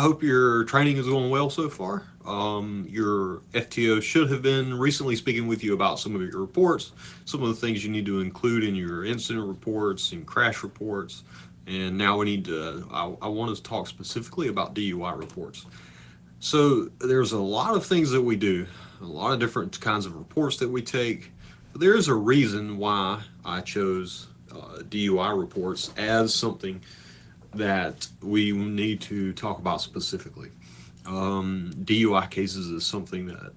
hope your training is going well so far. Your FTO should have been recently speaking with you about some of your reports, some of the things you need to include in your incident reports and crash reports. And now we need to, I want to talk specifically about DUI reports. So there's a lot of things that we do, a lot of different kinds of reports that we take. But there's a reason why I chose DUI reports as something that we need to talk about specifically. DUI cases is something that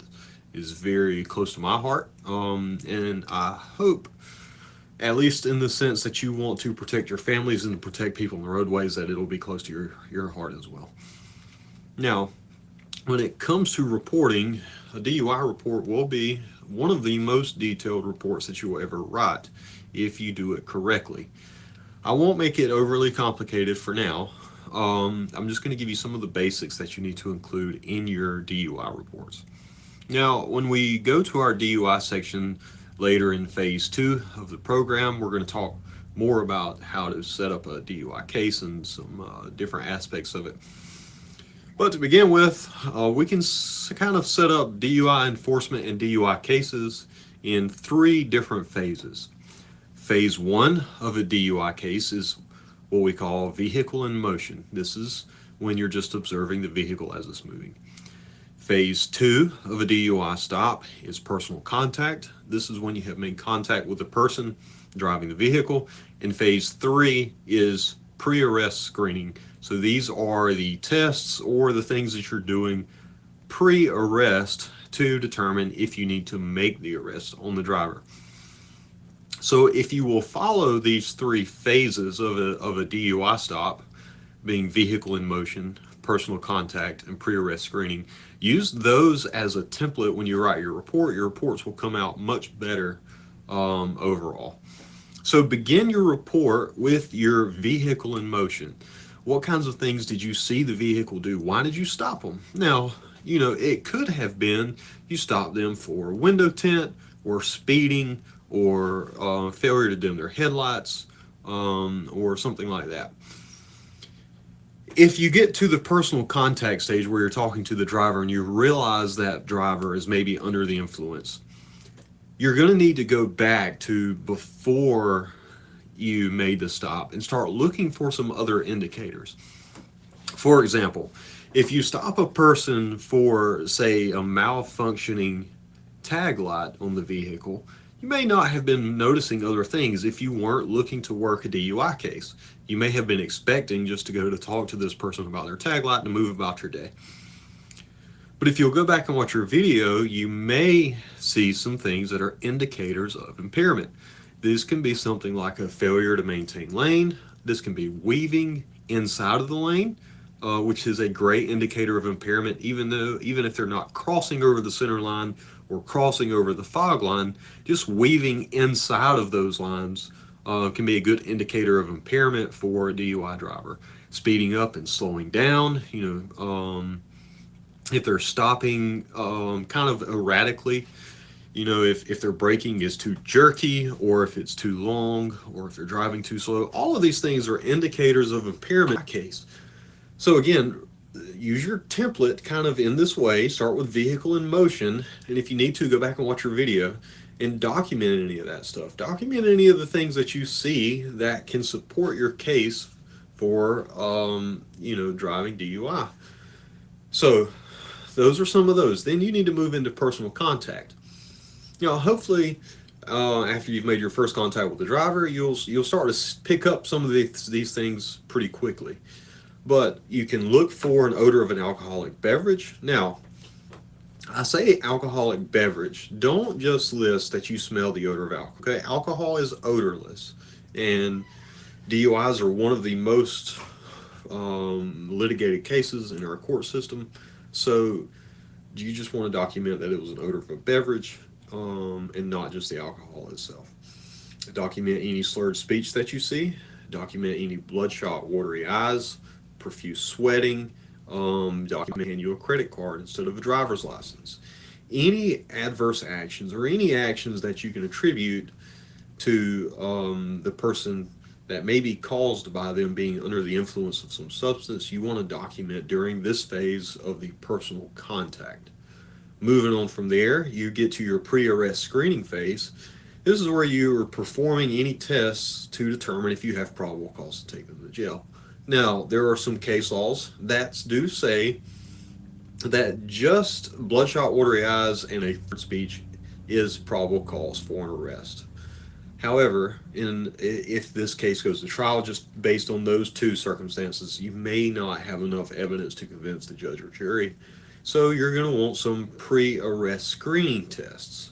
is very close to my heart, and I hope, at least in the sense that you want to protect your families and protect people on the roadways, that it'll be close to your heart as well. Now, when it comes to reporting, a DUI report will be one of the most detailed reports that you will ever write if you do it correctly. I won't make it overly complicated for now. I'm just going to give you some of the basics that you need to include in your DUI reports. Now, when we go to our DUI section later in phase 2 of the program, we're going to talk more about how to set up a DUI case and some different aspects of it. But to begin with, we can kind of set up DUI enforcement and DUI cases in 3 different phases. Phase 1 of a DUI case is what we call vehicle in motion. This is when you're just observing the vehicle as it's moving. Phase 2 of a DUI stop is personal contact. This is when you have made contact with the person driving the vehicle. And phase 3 is pre-arrest screening. So these are the tests or the things that you're doing pre-arrest to determine if you need to make the arrest on the driver. So if you will follow these 3 phases of a DUI stop, being vehicle in motion, personal contact, and pre-arrest screening, use those as a template when you write your report. Your reports will come out much better overall. So begin your report with your vehicle in motion. What kinds of things did you see the vehicle do? Why did you stop them? Now, it could have been you stopped them for window tint or speeding or failure to dim their headlights or something like that. If you get to the personal contact stage where you're talking to the driver and you realize that driver is maybe under the influence, you're going to need to go back to before you made the stop and start looking for some other indicators. For example, if you stop a person for, say, a malfunctioning tag light on the vehicle, you may not have been noticing other things if you weren't looking to work a DUI case. You may have been expecting just to go to talk to this person about their tag light and move about your day. But if you'll go back and watch your video, you may see some things that are indicators of impairment. This can be something like a failure to maintain lane. This can be weaving inside of the lane, which is a great indicator of impairment, even if they're not crossing over the center line or crossing over the fog line, just weaving inside of those lines can be a good indicator of impairment for a DUI driver. Speeding up and slowing down, if they're stopping kind of erratically, if their braking is too jerky or if it's too long or if they're driving too slow, all of these things are indicators of impairment case. So again, use your template kind of in this way. Start with vehicle in motion, and if you need to, go back and watch your video and document any of that stuff. Document any of the things that you see that can support your case for driving DUI. So those are some of those. Then you need to move into personal contact. Hopefully after you've made your first contact with the driver, you'll start to pick up some of these things pretty quickly. But you can look for an odor of an alcoholic beverage. Now, I say alcoholic beverage. Don't just list that you smell the odor of alcohol. Okay, alcohol is odorless, and DUIs are one of the most litigated cases in our court system. So you just want to document that it was an odor of a beverage and not just the alcohol itself. Document any slurred speech that you see. Document any bloodshot, watery eyes, profuse sweating. Document you a credit card instead of a driver's license. Any adverse actions or any actions that you can attribute to the person that may be caused by them being under the influence of some substance, you want to document during this phase of the personal contact. Moving on from there, you get to your pre-arrest screening phase. This is where you are performing any tests to determine if you have probable cause to take them to jail. Now, there are some case laws that do say that just bloodshot, watery eyes and a speech is probable cause for an arrest. However, if this case goes to trial, just based on those two circumstances, you may not have enough evidence to convince the judge or jury. So you're going to want some pre-arrest screening tests.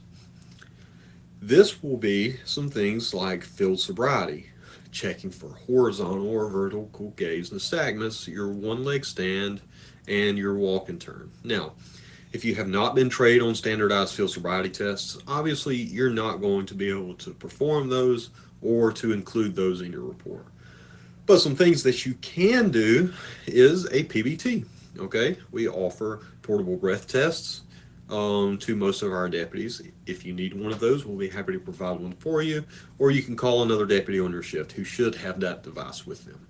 This will be some things like field sobriety, checking for horizontal or vertical gaze nystagmus, your one-leg stand, and your walk and turn. Now, if you have not been trained on standardized field sobriety tests, obviously you're not going to be able to perform those or to include those in your report. But some things that you can do is a PBT. Okay, we offer portable breath tests to most of our deputies. If you need one of those, we'll be happy to provide one for you, or you can call another deputy on your shift who should have that device with them.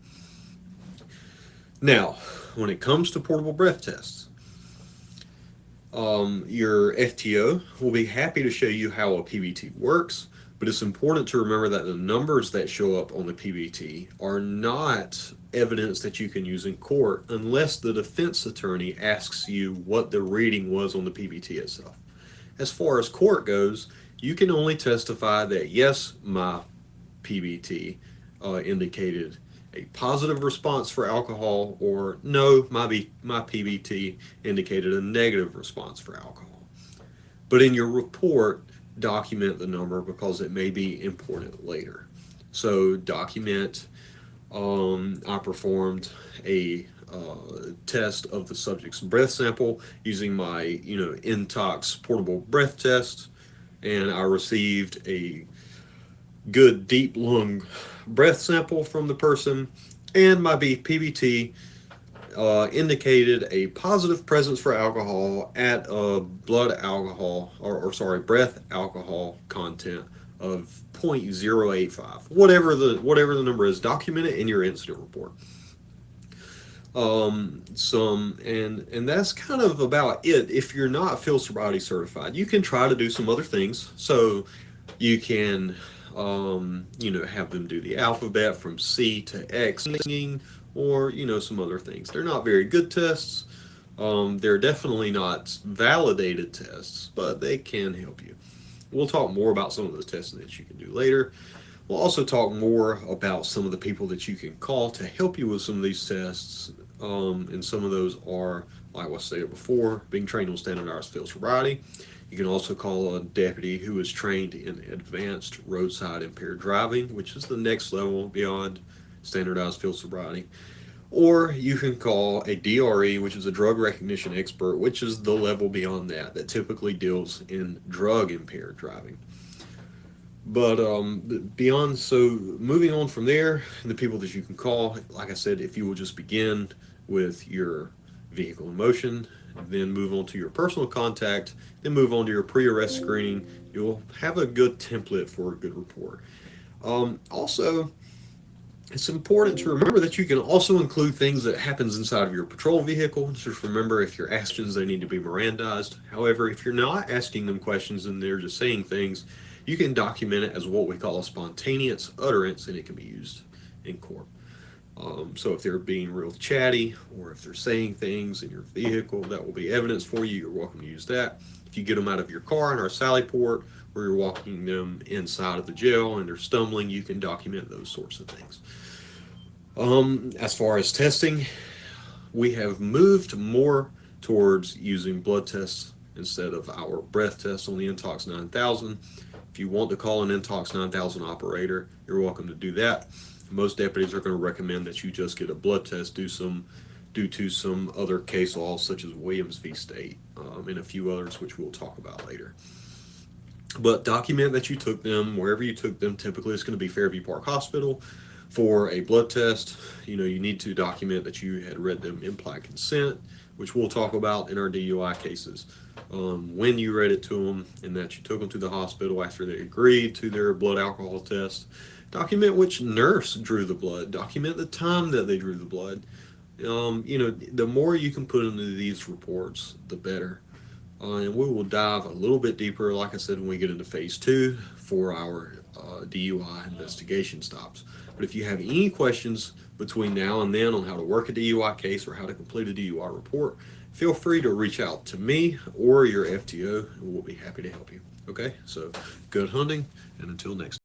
Now, when it comes to portable breath tests, your FTO will be happy to show you how a PBT works, but it's important to remember that the numbers that show up on the PBT are not evidence that you can use in court unless the defense attorney asks you what the reading was on the PBT itself. As far as court goes, you can only testify that yes, my PBT indicated a positive response for alcohol, or no, my PBT indicated a negative response for alcohol. But in your report, document the number because it may be important later. So document, I performed a test of the subject's breath sample using my Intox portable breath test, and I received a good deep lung breath sample from the person, and my PBT indicated a positive presence for alcohol at a blood alcohol, breath alcohol content of 0.085. Whatever the number is, document it in your incident report. And that's kind of about it. If you're not field sobriety certified, you can try to do some other things. So you can have them do the alphabet from C to X singing, or some other things. They're not very good tests. They're definitely not validated tests, but they can help you. We'll talk more about some of those tests that you can do later. We'll also talk more about some of the people that you can call to help you with some of these tests. And some of those are, like I stated before, being trained on standardized field sobriety. You can also call a deputy who is trained in advanced roadside impaired driving, which is the next level beyond standardized field sobriety. Or you can call a DRE, which is a drug recognition expert, which is the level beyond that typically deals in drug impaired driving. But moving on from there, the people that you can call, like I said, if you will just begin with your vehicle in motion, then move on to your personal contact, then move on to your pre-arrest screening, you'll have a good template for a good report. Also, it's important to remember that you can also include things that happens inside of your patrol vehicle. Just remember, if you're asking, they need to be Mirandized. However, if you're not asking them questions and they're just saying things, you can document it as what we call a spontaneous utterance, and it can be used in court. So if they're being real chatty, or if they're saying things in your vehicle, that will be evidence for you. You're welcome to use that. If you get them out of your car in our sally port, or you're walking them inside of the jail and they're stumbling, you can document those sorts of things. As far as testing, we have moved more towards using blood tests instead of our breath tests on the Intox 9000. If you want to call an Intox 9000 operator, you're welcome to do that. Most deputies are going to recommend that you just get a blood test due to some other case laws such as Williams v. State, and a few others which we'll talk about later. But document that you took them wherever you took them. Typically it's going to be Fairview Park Hospital for a blood test. You need to document that you had read them implied consent, which we'll talk about in our DUI cases. When you read it to them, and that you took them to the hospital after they agreed to their blood alcohol test. Document which nurse drew the blood. Document the time that they drew the blood. The more you can put into these reports, the better. And we will dive a little bit deeper, like I said, when we get into phase two for our DUI investigation stops. But if you have any questions between now and then on how to work a DUI case or how to complete a DUI report, feel free to reach out to me or your FTO, and we'll be happy to help you. Okay, so good hunting, and until next time.